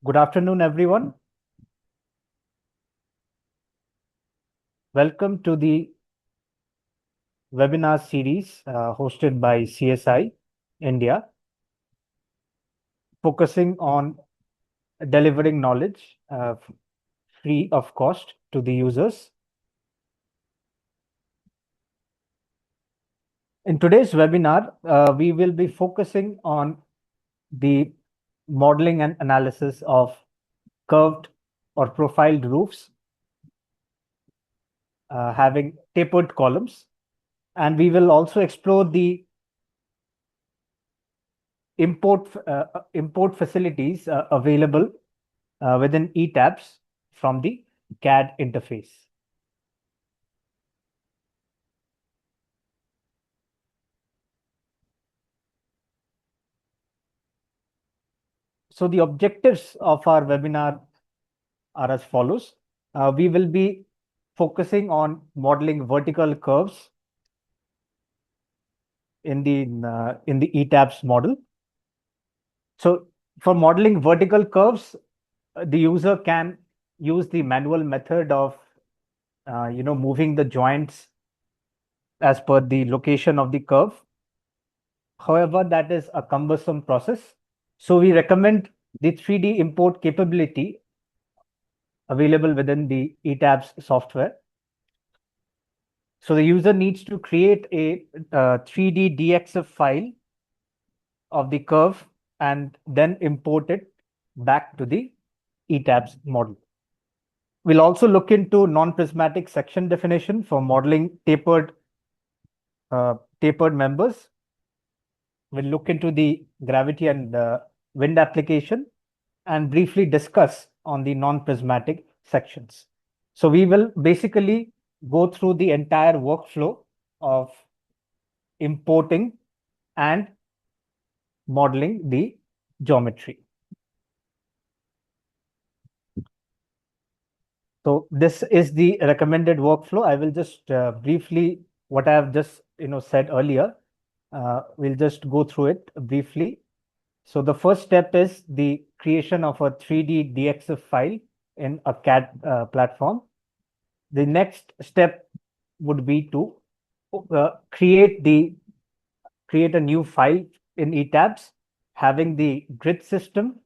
Good afternoon, everyone. Welcome to the webinar series hosted by CSI India, focusing on delivering knowledge free of cost to the users. In today's webinar, we will be focusing on the modeling and analysis of curved or profiled roofs having tapered columns. And we will also explore the import facilities available within eTabs from the CAD interface. So the objectives of our webinar are as follows. We will be focusing on modeling vertical curves in the eTabs model. So for modeling vertical curves, the user can use the manual method of moving the joints as per the location of the curve. However, that is a cumbersome process. So we recommend the 3D import capability available within the eTabs software. So the user needs to create a 3D DXF file of the curve and then import it back to the eTabs model. We'll also look into non-prismatic section definition for modeling tapered members. We'll look into the gravity and wind application and briefly discuss on the non-prismatic sections. So we will basically go through the entire workflow of importing and modeling the geometry. So this is the recommended workflow. I will just briefly, what I have just said earlier, we'll just go through it briefly. So the first step is the creation of a 3D DXF file in a CAD platform. The next step would be to create a new file in eTabs having the grid system,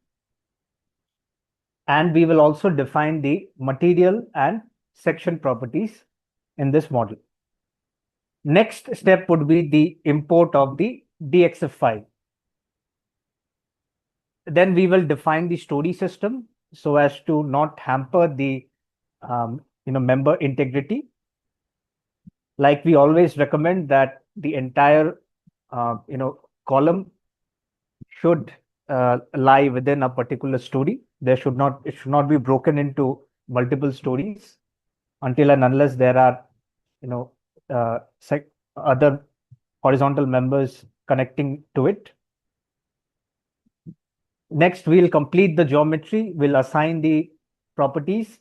and we will also define the material and section properties in this model. Next step would be the import of the DXF file. Then we will define the story system so as to not hamper the member integrity. Like we always recommend that the entire column should lie within a particular story. It should not be broken into multiple stories until and unless there are other horizontal members connecting to it. Next, we'll complete the geometry. We'll assign the properties,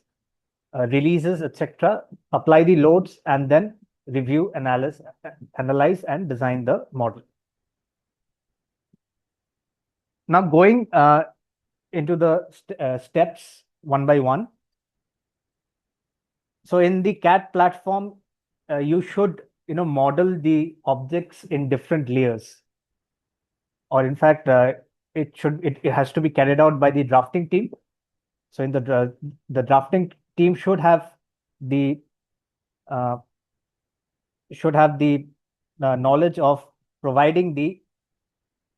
releases, etc., apply the loads, and then review, analyze, and design the model. Now, going into the steps one by one. So in the CAD platform, you should model the objects in different layers, or in fact, it has to be carried out by the drafting team. So in the drafting team should have the knowledge of providing the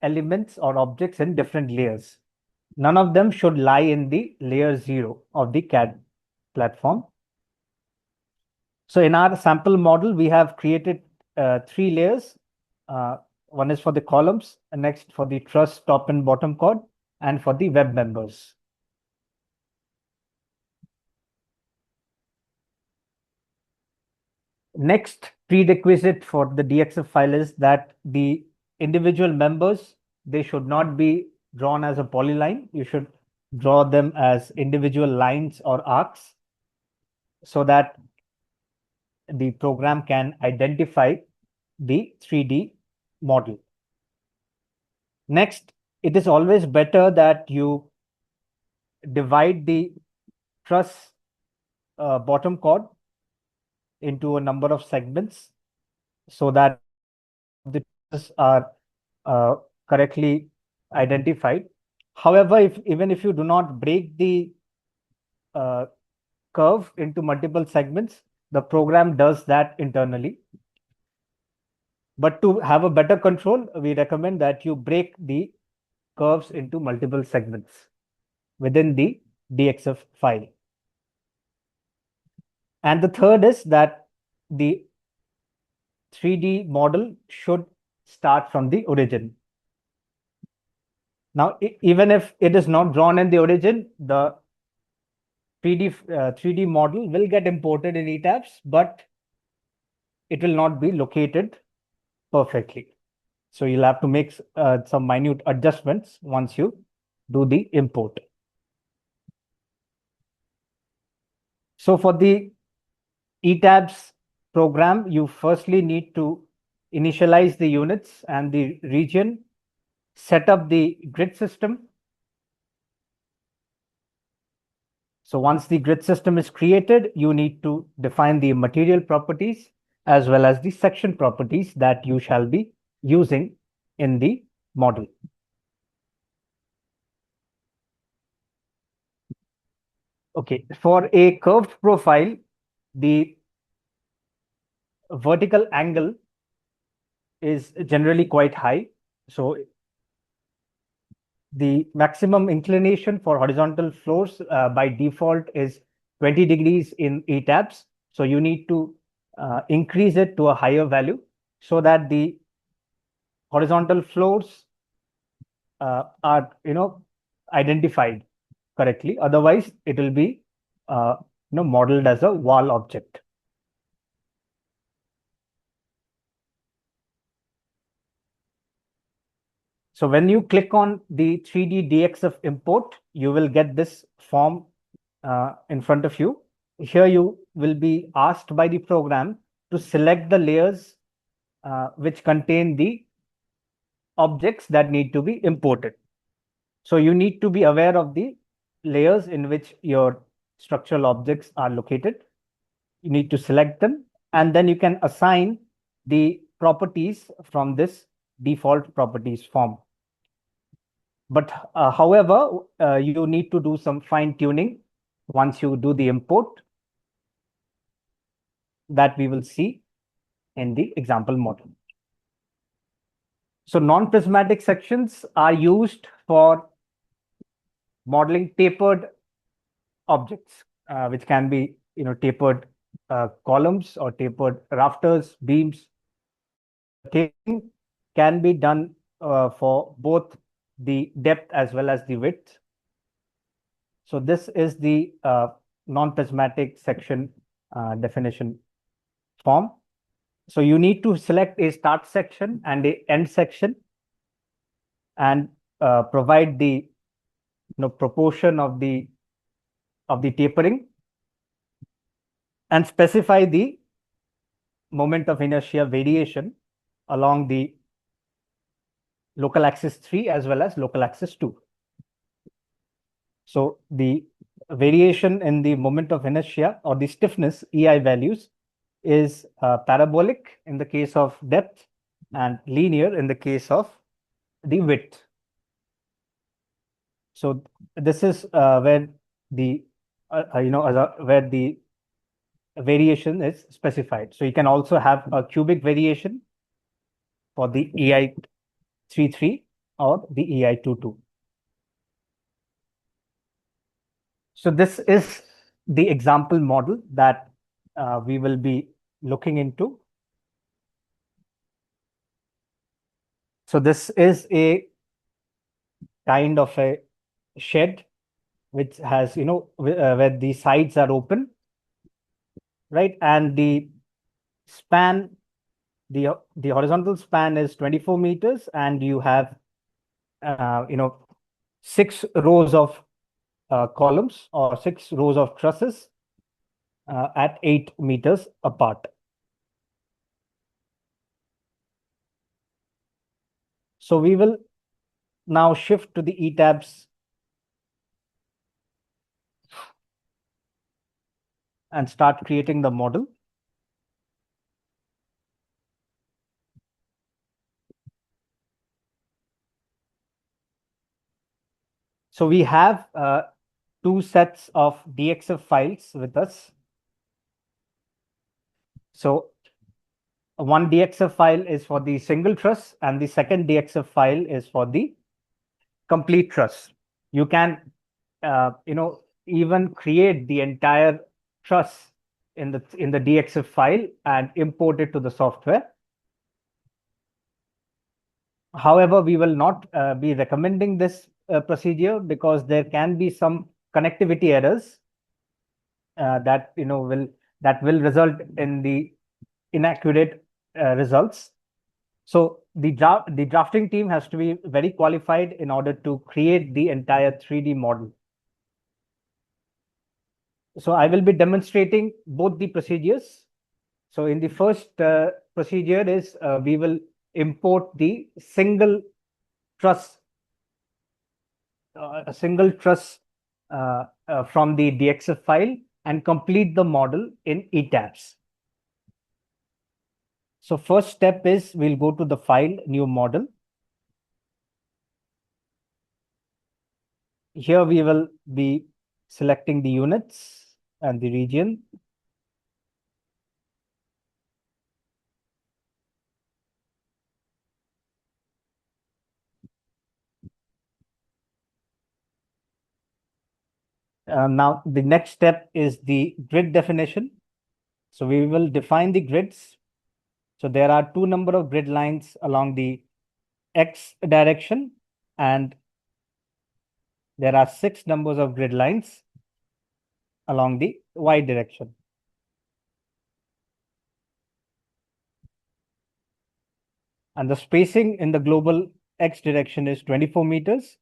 elements or objects in different layers. None of them should lie in the layer 0 of the CAD platform. So in our sample model, we have created 3 layers. One is for the columns, and next for the truss top and bottom chord, and for the web members. Next prerequisite for the DXF file is that the individual members, they should not be drawn as a polyline. You should draw them as individual lines or arcs so that the program can identify the 3D model. Next, it is always better that you divide the truss bottom chord into a number of segments so that the trusses are correctly identified. However, even if you do not break the uh, curve into multiple segments, the program does that internally. But to have a better control, we recommend that you break the curves into multiple segments within the DXF file. And the third is that the 3D model should start from the origin. Now, even if it is not drawn in the origin, the 3D model will get imported in ETABS, but it will not be located perfectly. So you'll have to make some minute adjustments once you do the import. So for the ETABS program, you firstly need to initialize the units and the region, set up the grid system. So once the grid system is created, you need to define the material properties as well as the section properties that you shall be using in the model. Okay, for a curved profile, the vertical angle is generally quite high. So the maximum inclination for horizontal floors by default is 20 degrees in ETABS. So you need to increase it to a higher value so that the horizontal floors are identified correctly. Otherwise, it will be modeled as a wall object. So when you click on the 3D DXF import, you will get this form in front of you. Here you will be asked by the program to select the layers which contain the objects that need to be imported. So you need to be aware of the layers in which your structural objects are located. You need to select them, and then you can assign the properties from this default properties form. But however, you need to do some fine tuning once you do the import that we will see in the example model. So non-prismatic sections are used for modeling tapered objects, which can be tapered columns or tapered rafters, beams. Tapering can be done for both the depth as well as the width. So this is the non-prismatic section definition form. So you need to select a start section and a end section and provide the proportion of the tapering and specify the moment of inertia variation along the local axis 3 as well as local axis 2. So the variation in the moment of inertia or the stiffness EI values is parabolic in the case of depth and linear in the case of the width. So this is where the where the variation is specified. So you can also have a cubic variation for the EI 33 or the EI 22. So this is the example model that we will be looking into. So this is a kind of a shed which has, where the sides are open, right? And the span, the horizontal span is 24 meters, and you have, 6 rows of columns or 6 rows of trusses at 8 meters apart. So we will now shift to the ETABS and start creating the model. So we have two sets of DXF files with us. So one DXF file is for the single truss, and the second DXF file is for the complete truss. You can, even create the entire truss in the DXF file and import it to the software. However, we will not be recommending this procedure because there can be some connectivity errors that will result in the inaccurate results. So the drafting team has to be very qualified in order to create the entire 3D model. So I will be demonstrating both the procedures. So in the first procedure is we will import the a single truss from the DXF file and complete the model in ETABS. So first step is we'll go to the file, new model. Here we will be selecting the units and the region. Now the next step is the grid definition. So we will define the grids. So there are two number of grid lines along the X direction, and there are 6 numbers of grid lines along the Y direction. And the spacing in the global X direction is 24 meters,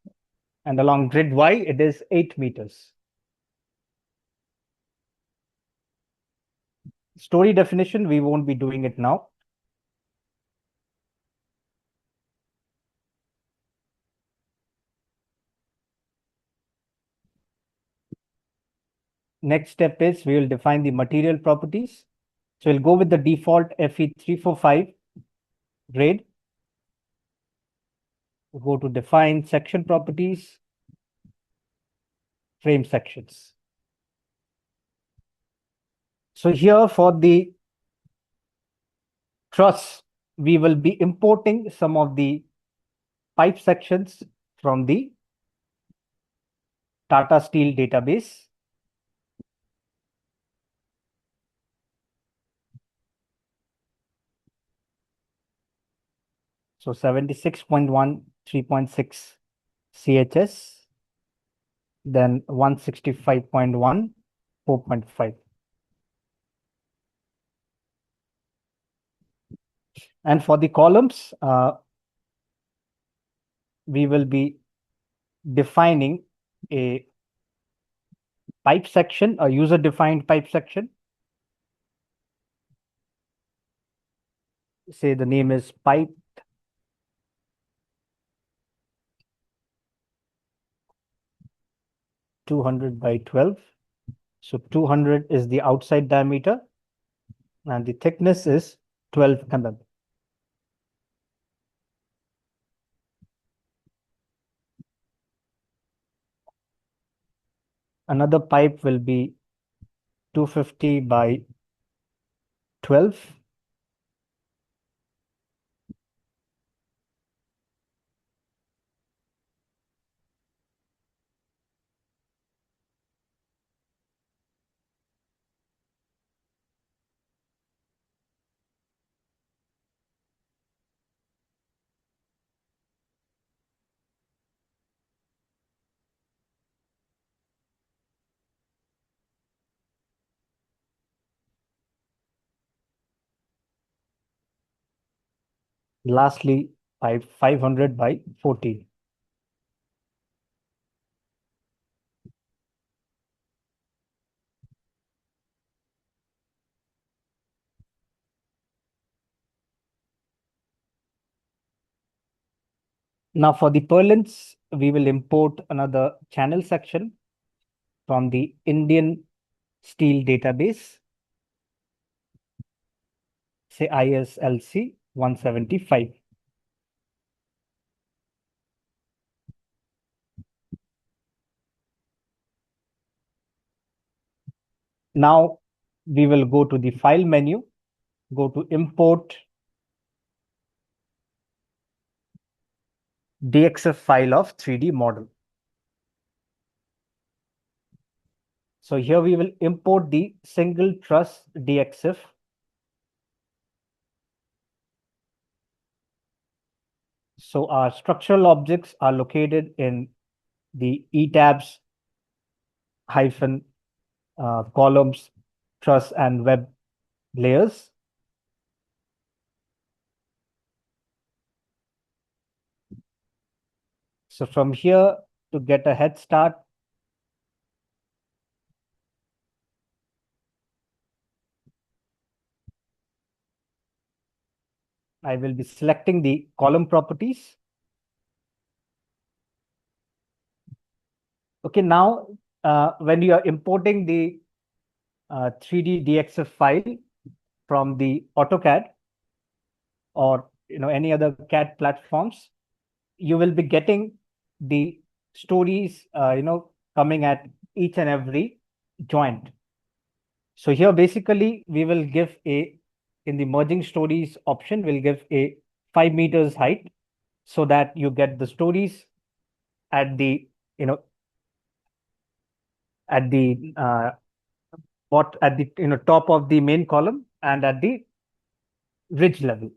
and along grid Y, it is 8 meters. Story definition, we won't be doing it now. Next step is we will define the material properties. So we'll go with the default FE345 grade. We'll go to define section properties, frame sections. So here for the truss, we will be importing some of the pipe sections from the Tata Steel database. So 76.1, 3.6 CHS, then 165.1, 4.5. And for the columns, we will be defining a pipe section, a user-defined pipe section. Say the name is pipe 200 by 12. So 200 is the outside diameter and the thickness is 12 mm. Another pipe will be 250 by 12. Lastly, pipe 500 by 14. Now for the purlins, we will import another channel section from the Indian steel database, say ISLC 175. Now we will go to the file menu, go to import DXF file of 3D model. So here we will import the single truss DXF. So our structural objects are located in the ETABS hyphen columns, truss and web layers. So from here, to get a head start, I will be selecting the column properties. Okay, now when you are importing the 3D DXF file from the AutoCAD or any other CAD platforms, you will be getting the stories coming at each and every joint. So here basically we will give in the merging stories option, we'll give a 5 meters height so that you get the stories at the at the what at the top of the main column and at the ridge level.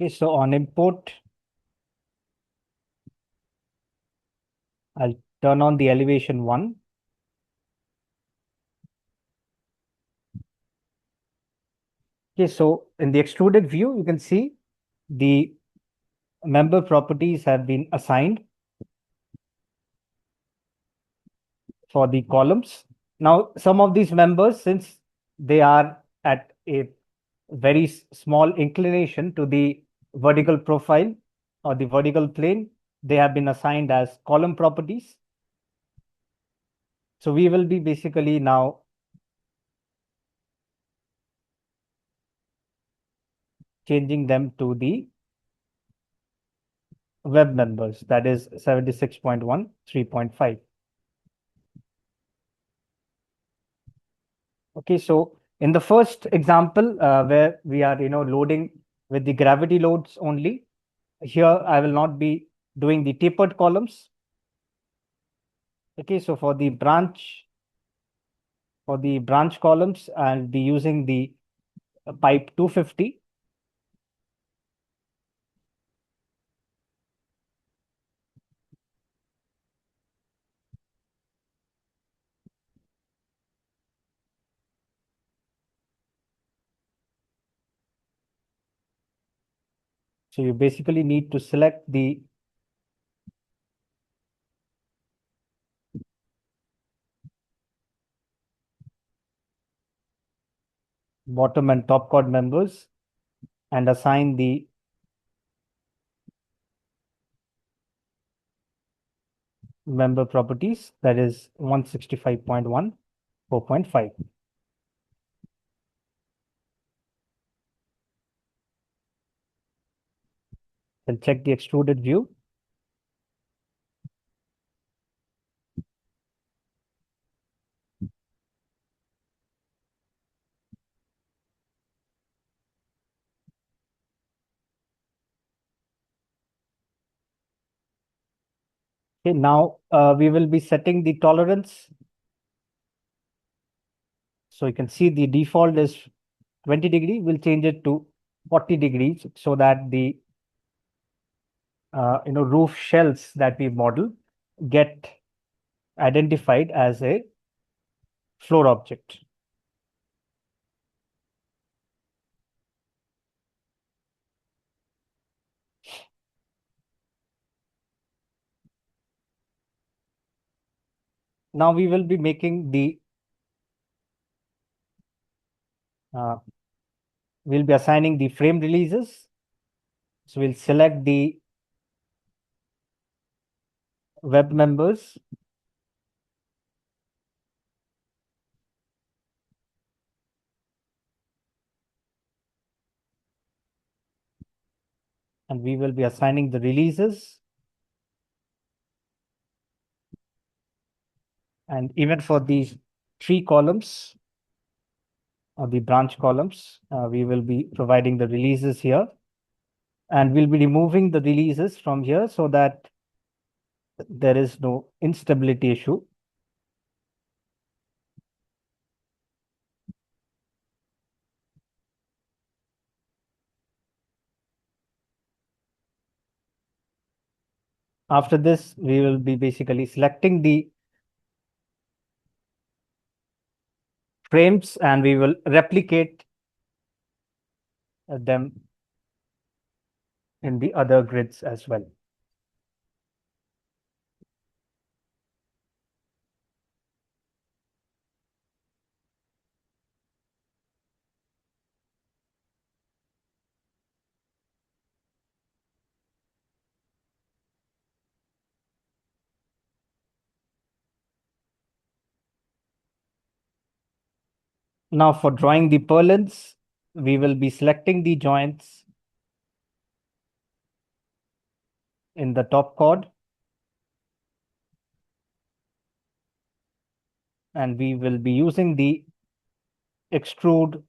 Okay, so on import, I'll turn on the elevation 1. Okay, so in the extruded view, you can see the member properties have been assigned for the columns. Now, some of these members, since they are at a very small inclination to the vertical profile or the vertical plane, they have been assigned as column properties. So we will be basically now changing them to the web members, that is 76.1, 3.5. Okay, so in the first example, where we are, loading with the gravity loads only, here I will not be doing the tapered columns. Okay, so for the branch columns, I'll be using the pipe 250. So you basically need to select the bottom and top chord members and assign the member properties, that is 165.1, 4.5. Then check the extruded view. Okay, now we will be setting the tolerance. So you can see the default is 20 degree. We'll change it to 40 degrees so that the roof shells that we model get identified as a floor object. Now we will be making uh, we'll be assigning the frame releases. So we'll select the web members, and we will be assigning the releases. And even for these tree columns or the branch columns, we will be providing the releases here. And we'll be removing the releases from here so that there is no instability issue. After this, we will be basically selecting the frames and we will replicate them in the other grids as well. Now for drawing the purlins, we will be selecting the joints in the top chord, and we will be using the extrude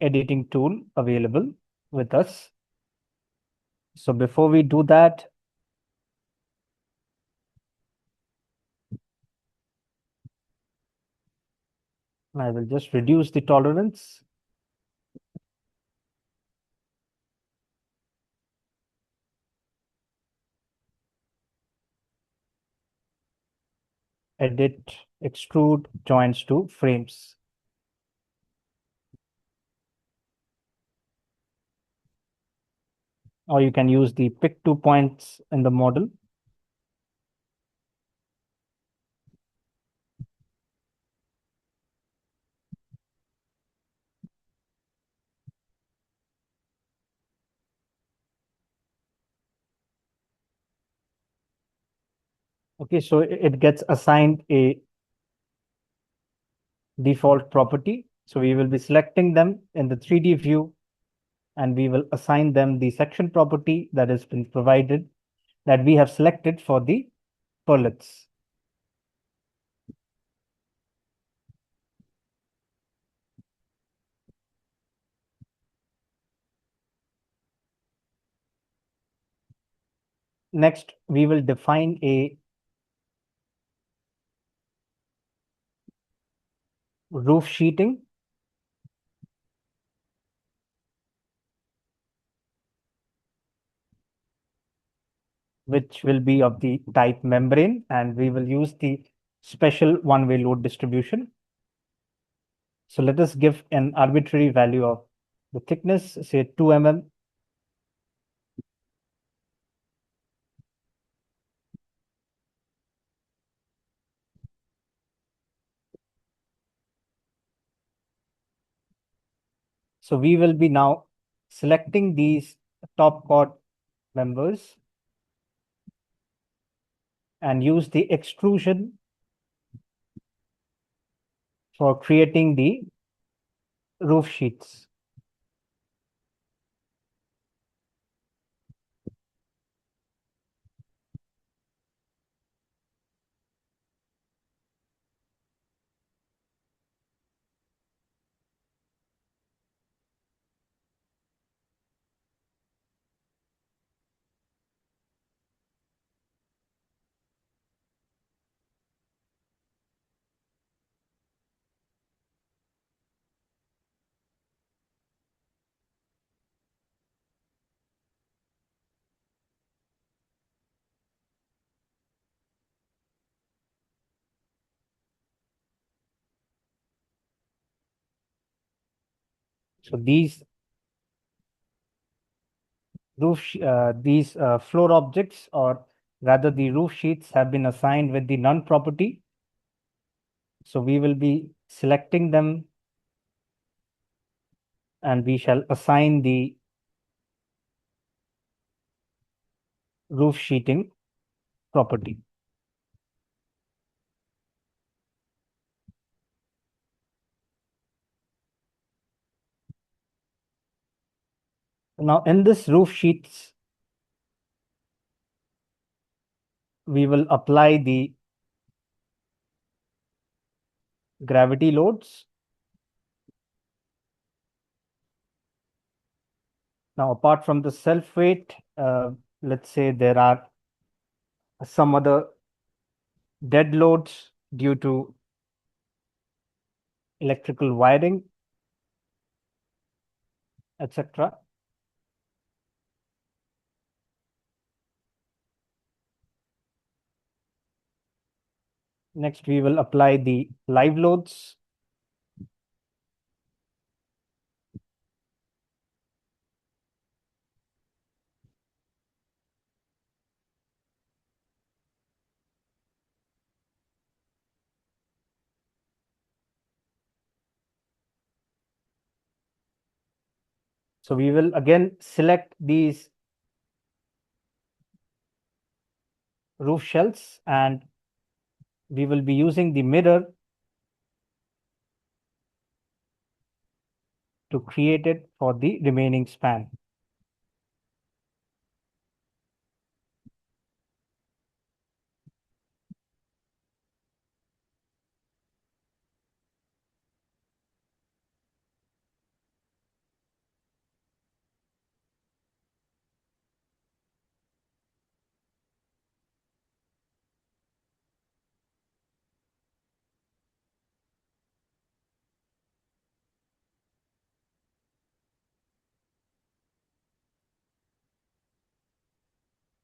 editing tool available with us. So before we do that, I will just reduce the tolerance. Edit, extrude joints to frames. Or you can use the pick two points in the model. Okay, so it gets assigned a default property. So we will be selecting them in the 3D view and we will assign them the section property that has been provided that we have selected for the purlins. Next, we will define a roof sheeting, which will be of the type membrane, and we will use the special one-way load distribution. So let us give an arbitrary value of the thickness, say 2 mm. So we will be now selecting these top chord members and use the extrusion for creating the roof sheets. So these floor objects, or rather the roof sheets, have been assigned with the none property. So we will be selecting them, and we shall assign the roof sheeting property. Now in this roof sheets, we will apply the gravity loads. Now, apart from the self weight, let's say there are some other dead loads due to electrical wiring, etc. Next, we will apply the live loads. So we will again select these roof shells, and we will be using the mirror to create it for the remaining span.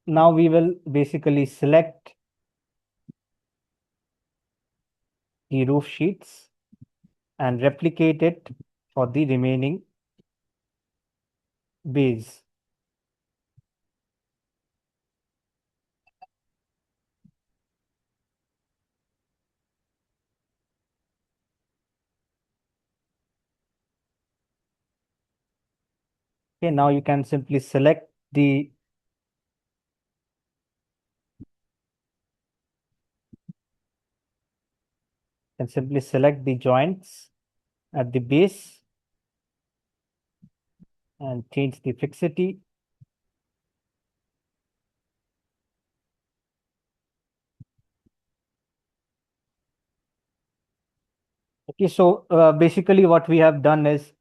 Now we will basically select the roof sheets and replicate it for the remaining bays. Okay, now you can simply select the joints at the base and change the fixity. Okay, so basically what we have done is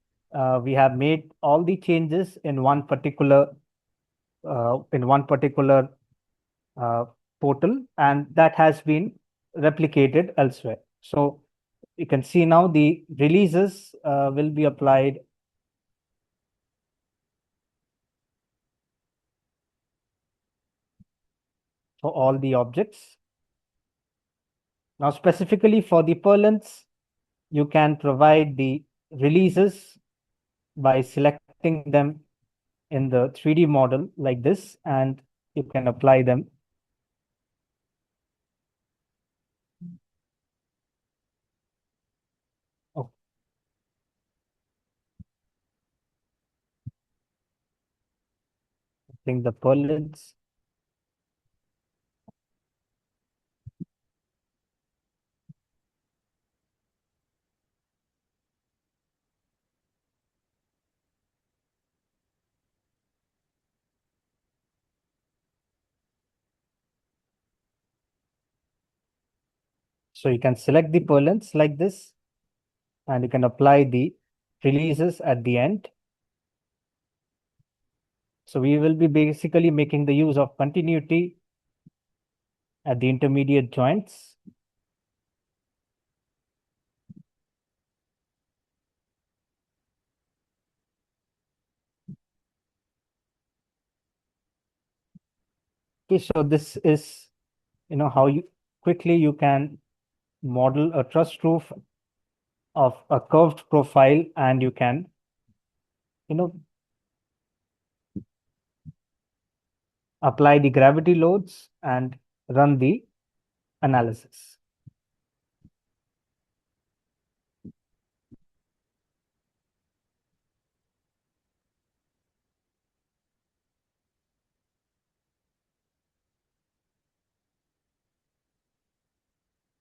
we have made all the changes in one particular uh, portal, and that has been replicated elsewhere. So you can see now the releases will be applied for all the objects. Now, specifically for the purlins, you can provide the releases by selecting them in the 3D model like this, and you can apply them. Oh, I think the purlins. So you can select the purlins like this, and you can apply the releases at the end. So we will be basically making the use of continuity at the intermediate joints. Okay, so this is, how you quickly you can model a truss roof of a curved profile, and you can you know, apply the gravity loads and run the analysis.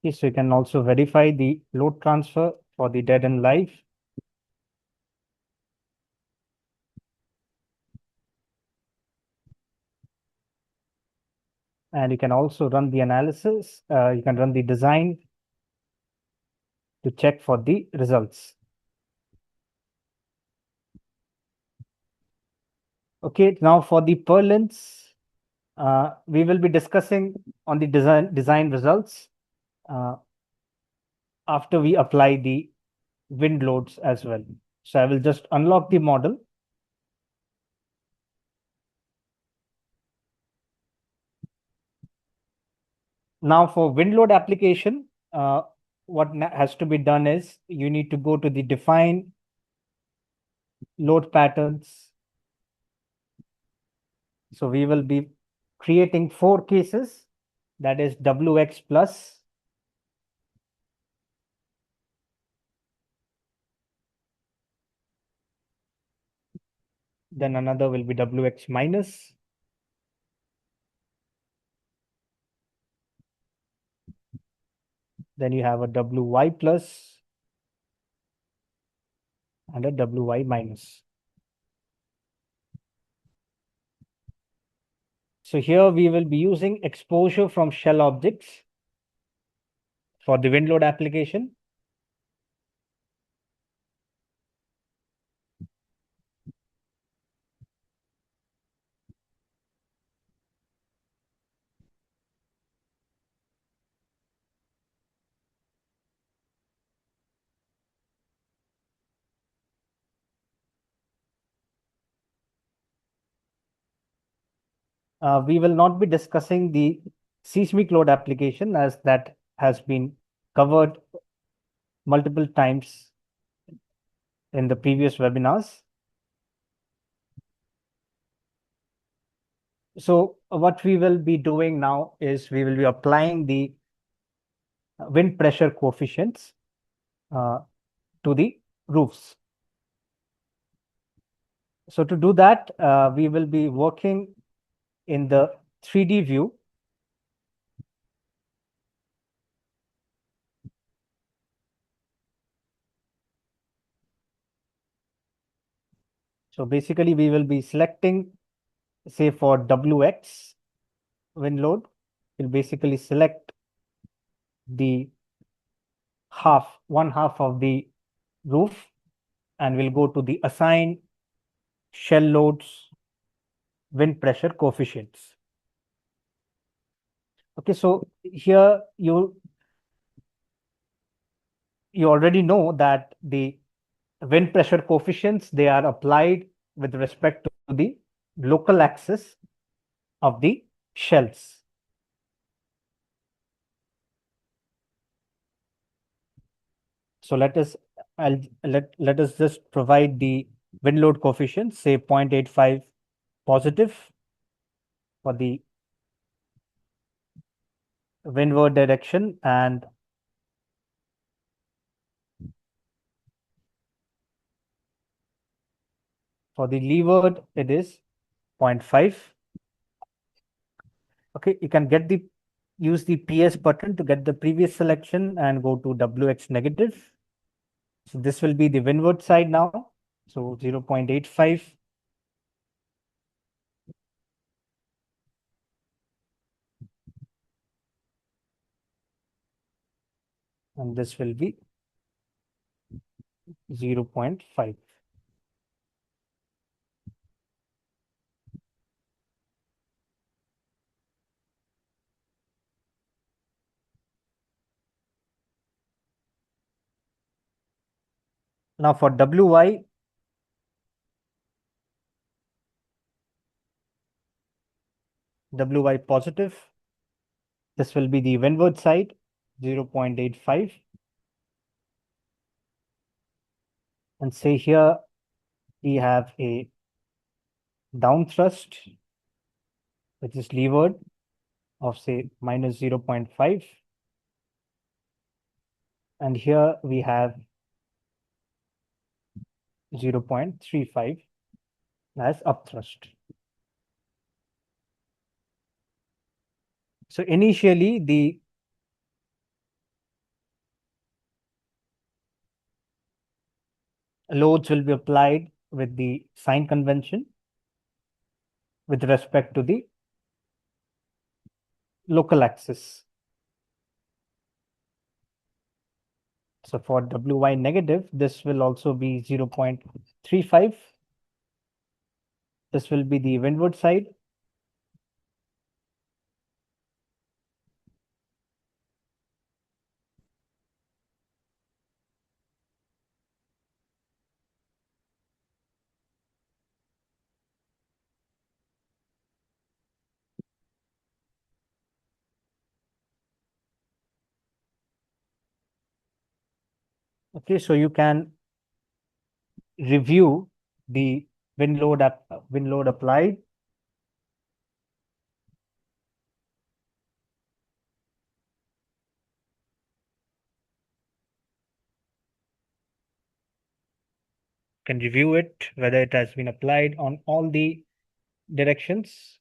Okay, so you can also verify the load transfer for the dead and live. And you can also run the analysis. You can run the design to check for the results. Okay, now for the purlins, we will be discussing on the design results uh, after we apply the wind loads as well. So I will just unlock the model. Now for wind load application, what has to be done is you need to go to the define load patterns. So we will be creating 4 cases, that is WX plus, then another will be WX minus, then you have a WY plus and a WY minus. So here we will be using exposure from shell objects for the wind load application. We will not be discussing the seismic load application as that has been covered multiple times in the previous webinars. So what we will be doing now is we will be applying the wind pressure coefficients to the roofs. So to do that, we will be working in the 3D view. So basically we will be selecting, say for WX wind load, we'll basically select the one half of the roof, and we'll go to the assign shell loads wind pressure coefficients. Okay, so here you already know that the wind pressure coefficients, they are applied with respect to the local axis of the shells. So let us let us just provide the wind load coefficient, say 0.85 positive for the windward direction, and for the leeward it is 0.5. Okay, you can use the PS button to get the previous selection and go to WX negative. So this will be the windward side now. So 0.85. And this will be 0.5. Now for WY, WY positive, this will be the windward side, 0.85. And say here we have a down thrust, which is levered of say minus 0.5. And here we have 0.35 as upthrust. So initially the loads will be applied with the sign convention with respect to the local axis. So for Wy negative, this will also be 0.35. This will be the windward side. Okay, so you can review the wind load applied. Can review it, whether it has been applied on all the directions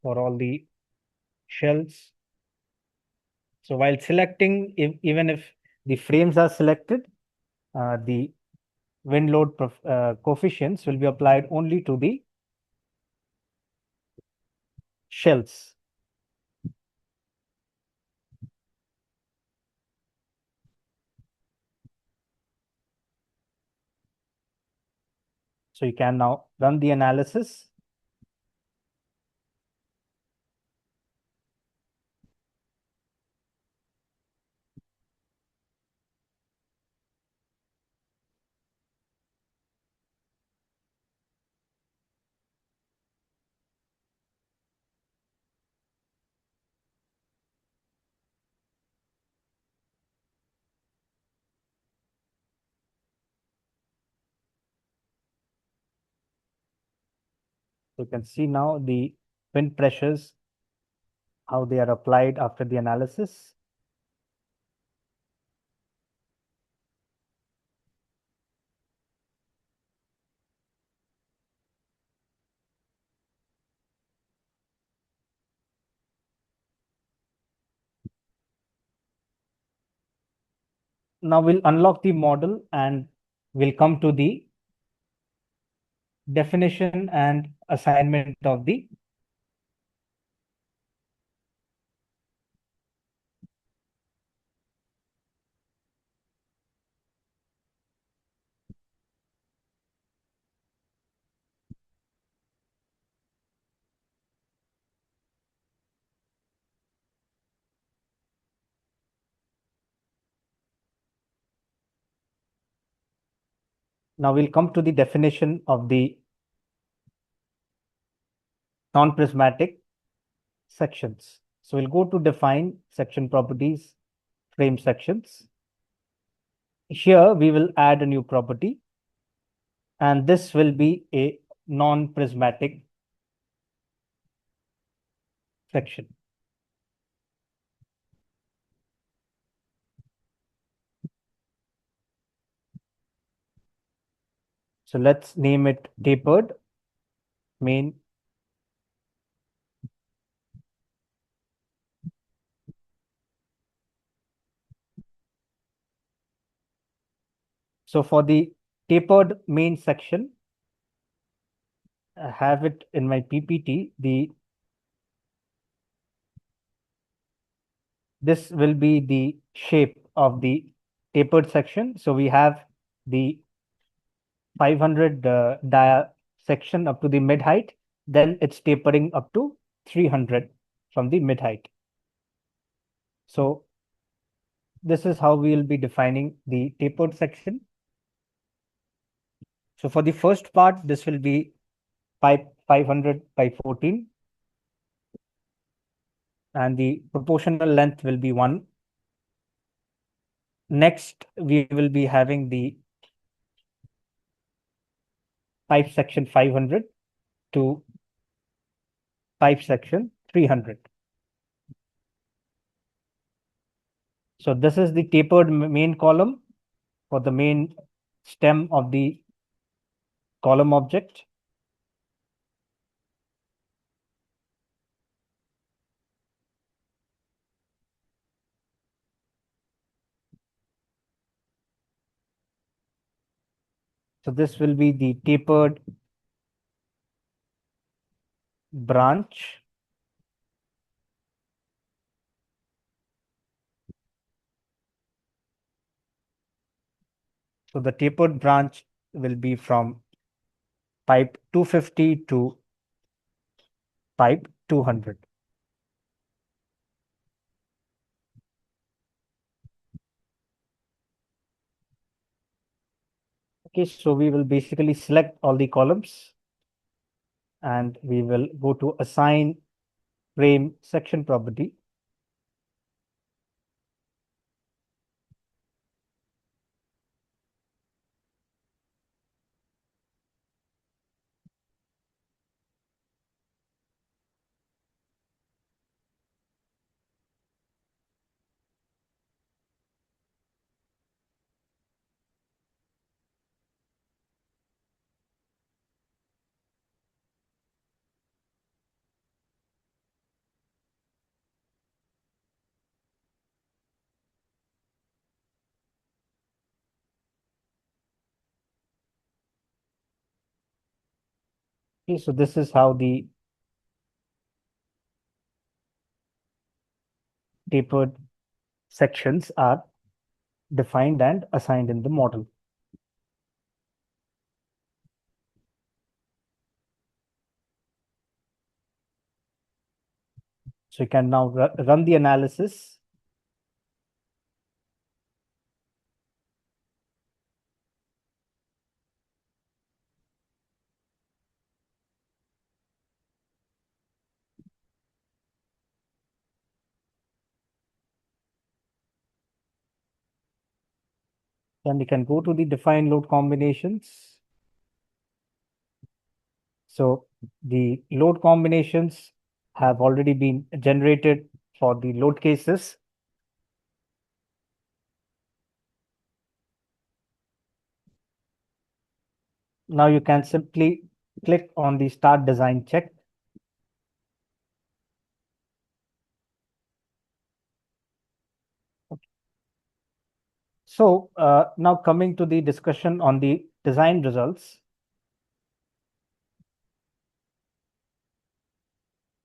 for all the shells. So while selecting, even if the frames are selected, the wind load coefficients will be applied only to the shells. So you can now run the analysis. So you can see now the wind pressures, how they are applied after the analysis. Now we'll unlock the model and we'll come to the definition and assignment of the now we'll come to the definition of the non-prismatic sections. So we'll go to define section properties, frame sections. Here we will add a new property, and this will be a non-prismatic section. So let's name it tapered main. So for the tapered main section, I have it in my PPT. This will be the shape of the tapered section. So we have the 500 dia section up to the mid height, then it's tapering up to 300 from the mid height. So this is how we will be defining the tapered section. So for the first part, this will be 500 by 14, and the proportional length will be 1. Next, we will be having the pipe section 500 to pipe section 300. So this is the tapered main column for the main stem of the column object. So this will be the tapered branch. So the tapered branch will be from pipe 250 to pipe 200. Okay, so we will basically select all the columns and we will go to assign frame section property. Okay, so this is how the tapered sections are defined and assigned in the model. So you can now run the analysis. Then we can go to the define load combinations. So the load combinations have already been generated for the load cases. Now you can simply click on the start design check. So now coming to the discussion on the design results.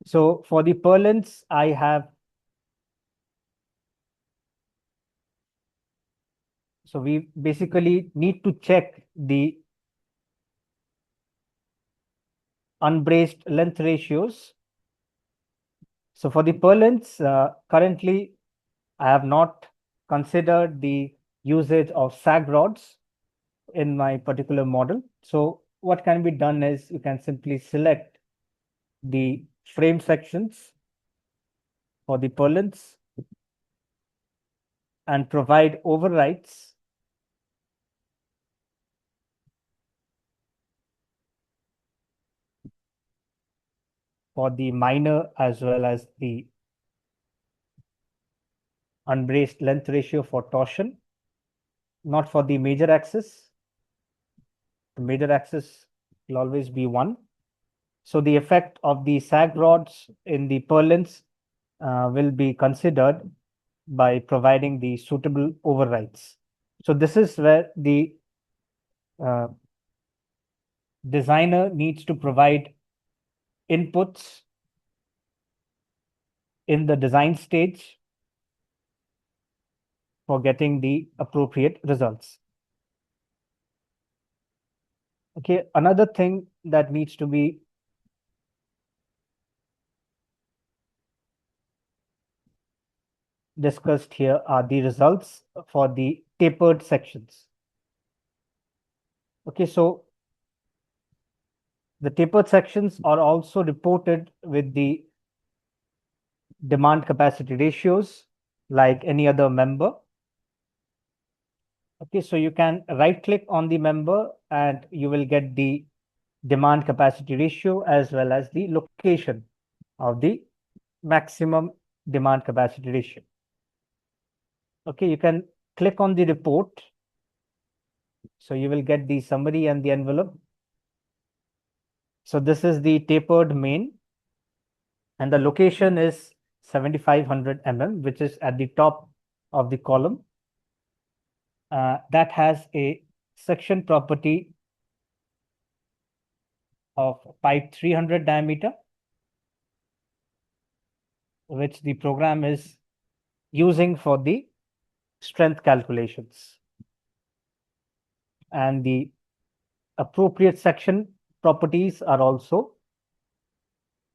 So for the purlins, I have, so we basically need to check the unbraced length ratios. So for the purlins, currently I have not considered the usage of sag rods in my particular model. So what can be done is you can simply select the frame sections for the purlins and provide overrides for the minor as well as the unbraced length ratio for torsion, not for the major axis. The major axis will always be 1. So the effect of the sag rods in the purlins will be considered by providing the suitable overrides. So this is where the uh, designer needs to provide inputs in the design stage for getting the appropriate results. Okay, another thing that needs to be discussed here are the results for the tapered sections. Okay, so the tapered sections are also reported with the demand capacity ratios like any other member. Okay, so you can right click on the member and you will get the demand capacity ratio as well as the location of the maximum demand capacity ratio. Okay, you can click on the report. So you will get the summary and the envelope. So this is the tapered main, and the location is 7500 mm, which is at the top of the column. That has a section property of pipe 300 diameter, which the program is using for the strength calculations. And the appropriate section properties are also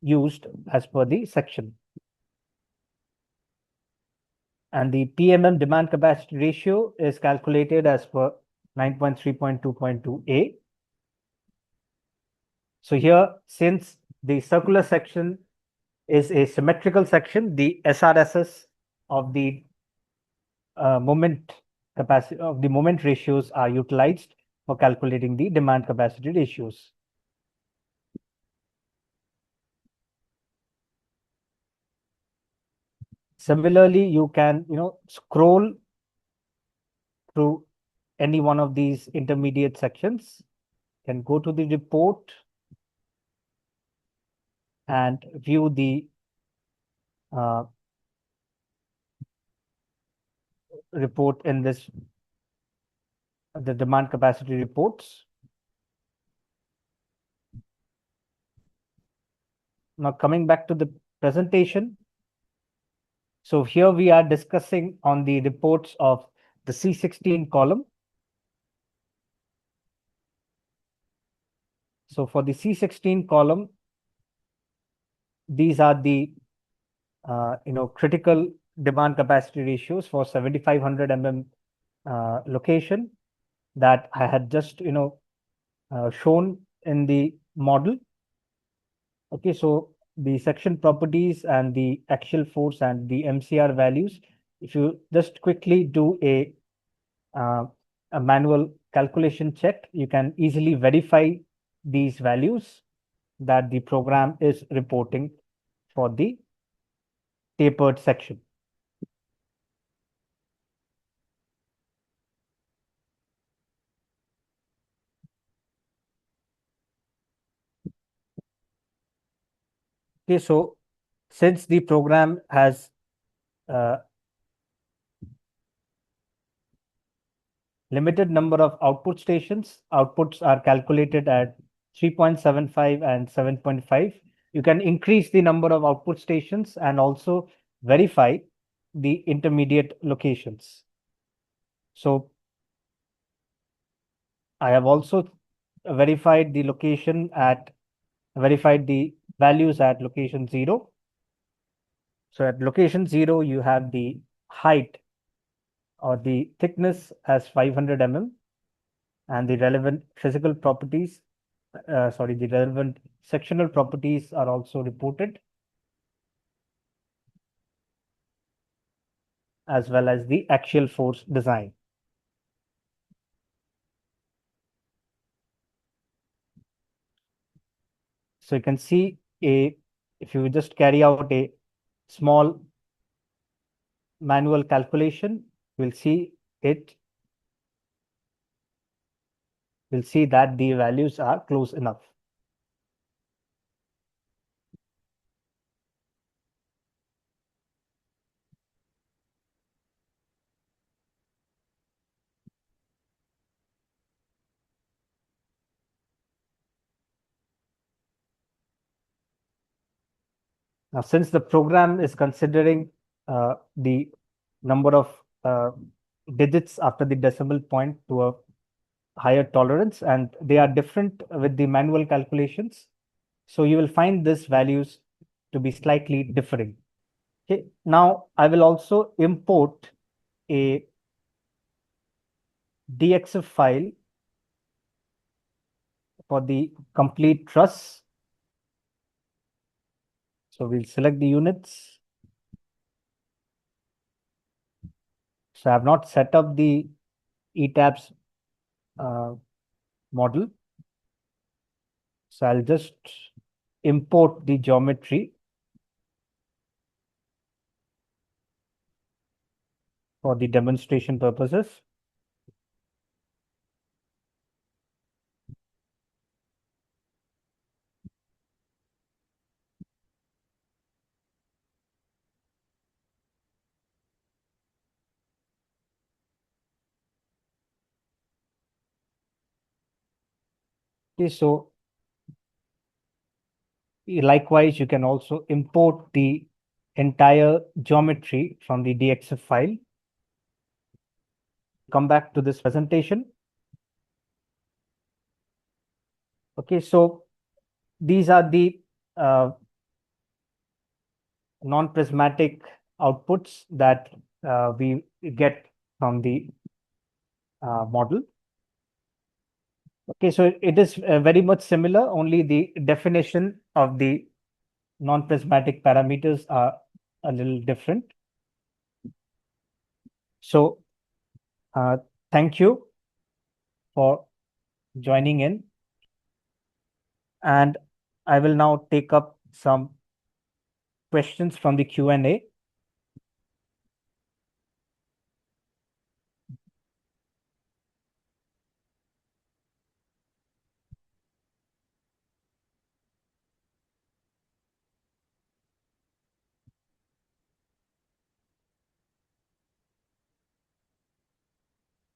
used as per the section. And the PMM demand capacity ratio is calculated as per 9.3.2.2a. So here, since the circular section is a symmetrical section, the SRSS of the moment capacity of the moment ratios are utilized for calculating the demand capacity ratios. Similarly, you can scroll through any one of these intermediate sections, can go to the report and view the report in this, the demand capacity reports. Now coming back to the presentation. So here we are discussing on the reports of the C16 column. So for the C16 column, these are the critical demand capacity ratios for 7500 mm location that I had just shown in the model. Okay, so the section properties and the axial force and the MCR values, if you just quickly do a manual calculation check, you can easily verify these values that the program is reporting for the tapered section. Okay, so since the program has limited number of output stations, outputs are calculated at 3.75 and 7.5. You can increase the number of output stations and also verify the intermediate locations. So I have also verified the values at location 0. So at location 0, you have the height or the thickness as 500 mm, and the relevant physical properties, the relevant sectional properties are also reported, as well as the axial force design. So you can see if you just carry out a small manual calculation, we'll see that the values are close enough. Now, since the program is considering the number of digits after the decimal point to a higher tolerance, and they are different with the manual calculations, so you will find these values to be slightly differing. Okay, now I will also import a DXF file for the complete truss. So we'll select the units. So I have not set up the ETABS model. So I'll just import the geometry for the demonstration purposes. Okay, so likewise, you can also import the entire geometry from the DXF file. Come back to this presentation. Okay, so these are the non-prismatic outputs that we get from the model. Okay, so it is very much similar, only the definition of the non-prismatic parameters are a little different. So thank you for joining in. And I will now take up some questions from the Q&A.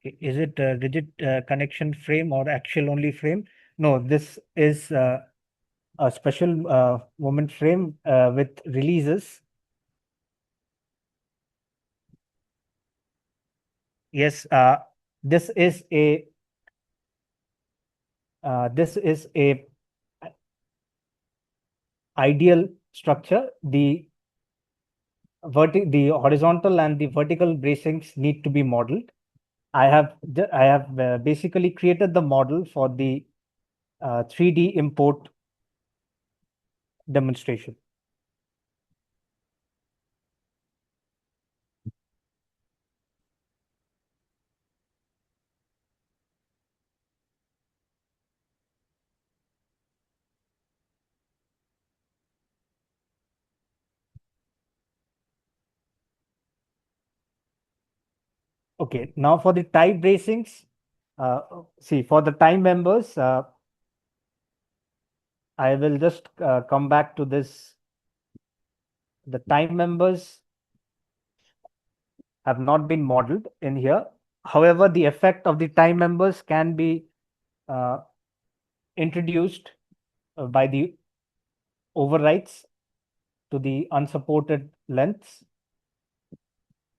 Is it a rigid connection frame or axial only frame? No, this is a special moment frame with releases. Yes, this is a ideal structure. The horizontal and the vertical bracings need to be modeled. I have basically created the model for the 3D import demonstration. Okay, now for the tie bracings, see for the tie members, I will just come back to this. The tie members have not been modeled in here. However, the effect of the tie members can be uh, introduced by the overwrites to the unsupported lengths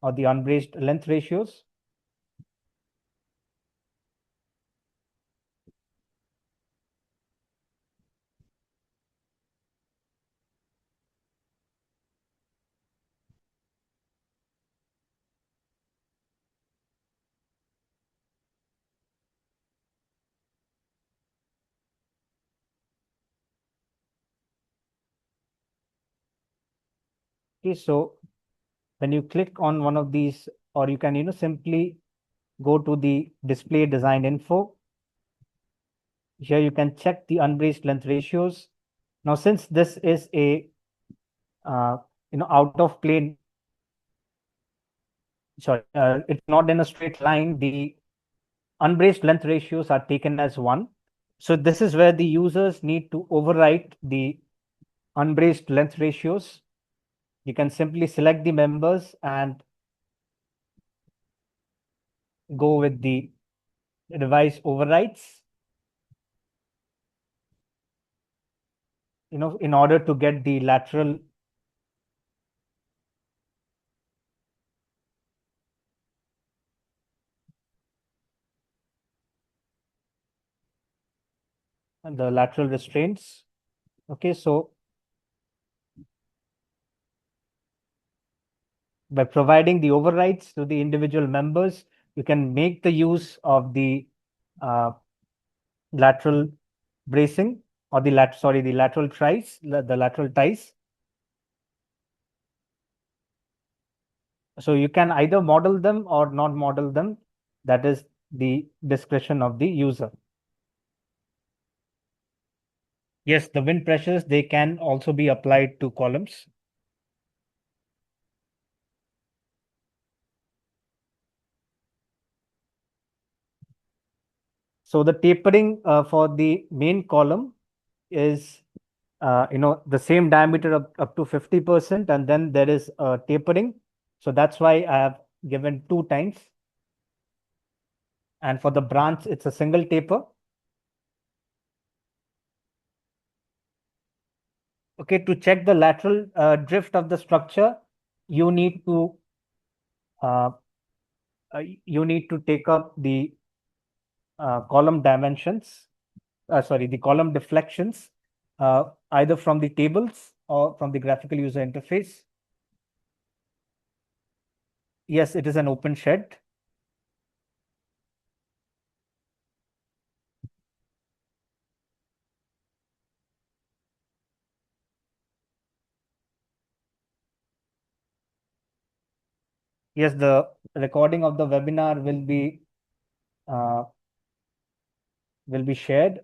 or the unbraced length ratios. Okay, so when you click on one of these, or you can simply go to the display design info. Here you can check the unbraced length ratios. Now, since this is a uh, out of plane, sorry, it's not in a straight line, the unbraced length ratios are taken as 1. So this is where the users need to overwrite the unbraced length ratios. You can simply select the members and go with the revise overwrites, in order to get the lateral restraints. Okay, so by providing the overrides to the individual members, you can make the use of the uh, lateral bracing, or the lateral ties, the lateral ties. So you can either model them or not model them. That is the discretion of the user. Yes, the wind pressures, they can also be applied to columns. So the tapering for the main column is the same diameter up to 50%, and then there is tapering. So that's why I have given 2 times. And for the branch, it's a single taper. Okay, to check the lateral drift of the structure, you need to uh, take up the column dimensions, the column deflections, either from the tables or from the graphical user interface. Yes, it is an open shed. Yes, the recording of the webinar uh, will be shared.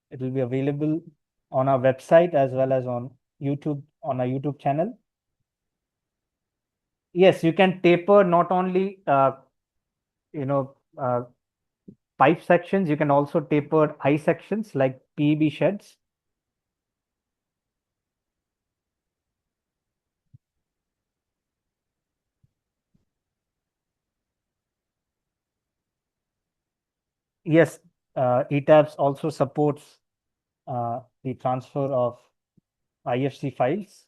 It will be available on our website as well as on YouTube, on our YouTube channel. Yes, you can taper not only you know uh, pipe sections, you can also taper eye sections like PEB sheds. Yes, ETABS also supports the transfer of IFC files.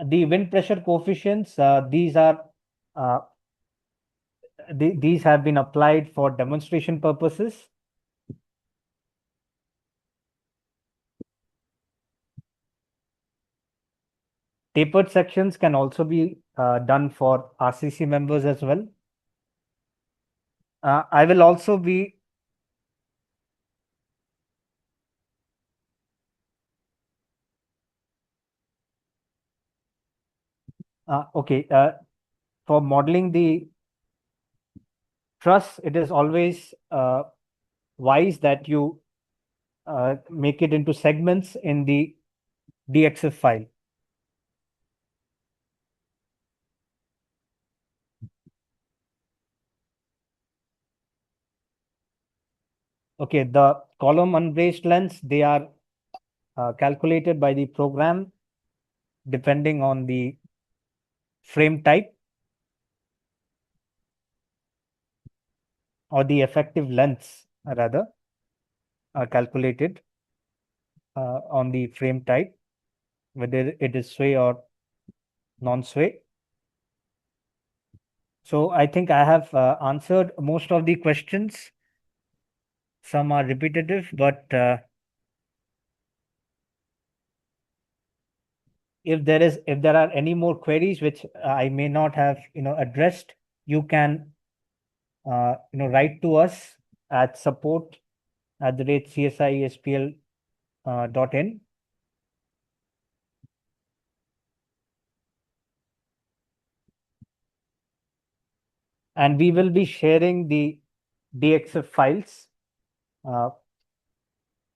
The wind pressure coefficients, uh, these have been applied for demonstration purposes. Tapered sections can also be done for RCC members as well. I will also be okay. For modeling the truss, it is always wise that you make it into segments in the DXF file. Okay, the column unbraced lengths, they are calculated by the program depending on the frame type or the effective lengths rather are calculated on the frame type, whether it is sway or non-sway. So I think I have answered most of the questions. Some are repetitive, but if there are any more queries which I may not have addressed, you can write to us at support@csiespl.in. And we will be sharing the DXF files uh,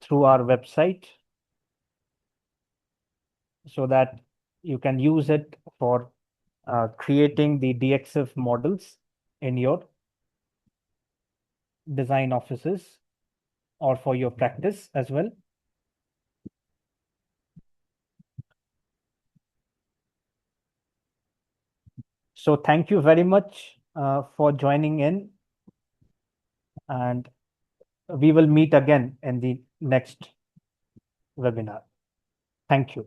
through our website so that you can use it for creating the DXF models in your design offices or for your practice as well. So thank you very much for joining in, and we will meet again in the next webinar. Thank you.